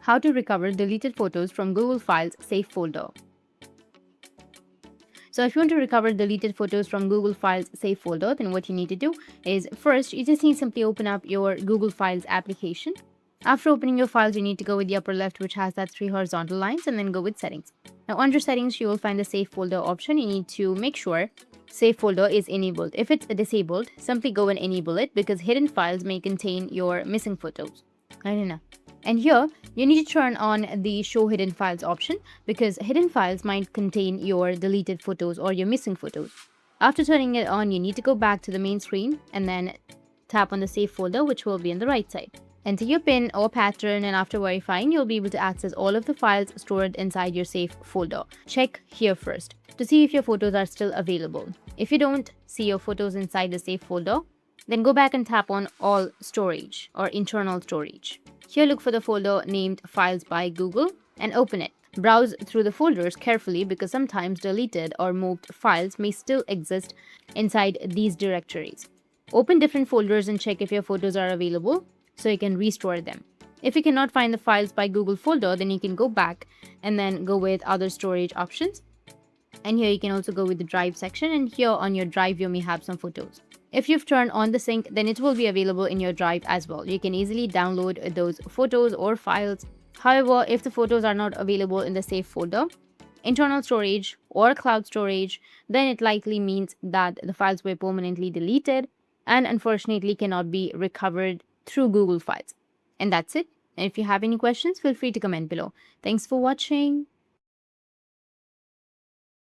how to recover deleted photos from Google Files Save folder. So if you want to recover deleted photos from Google Files Save folder, then what you need to do is first, you just need to simply open up your Google Files application. After opening your files, you need to go with the upper left, which has that 3 horizontal lines, and then go with settings. Now under settings, you will find the save folder option. You need to make sure save folder is enabled. If it's disabled, simply go and enable it because hidden files may contain your missing photos. I don't know. And here, you need to turn on the show hidden files option because hidden files might contain your deleted photos or your missing photos. After turning it on, you need to go back to the main screen and then tap on the save folder, which will be on the right side. Enter your PIN or pattern, and after verifying, you'll be able to access all of the files stored inside your save folder. Check here first to see if your photos are still available. If you don't see your photos inside the save folder, then go back and tap on all storage or internal storage. Here look for the folder named Files by Google and open it. Browse through the folders carefully because sometimes deleted or moved files may still exist inside these directories. Open different folders and check if your photos are available so you can restore them. If you cannot find the Files by Google folder, then you can go back and then go with other storage options. And here you can also go with the drive section, and here on your drive you may have some photos. If you've turned on the sync, then it will be available in your drive as well. You can easily download those photos or files. However, if the photos are not available in the save folder, internal storage or cloud storage, then it likely means that the files were permanently deleted and unfortunately cannot be recovered through Google Files. And that's it. And if you have any questions, feel free to comment below. Thanks for watching.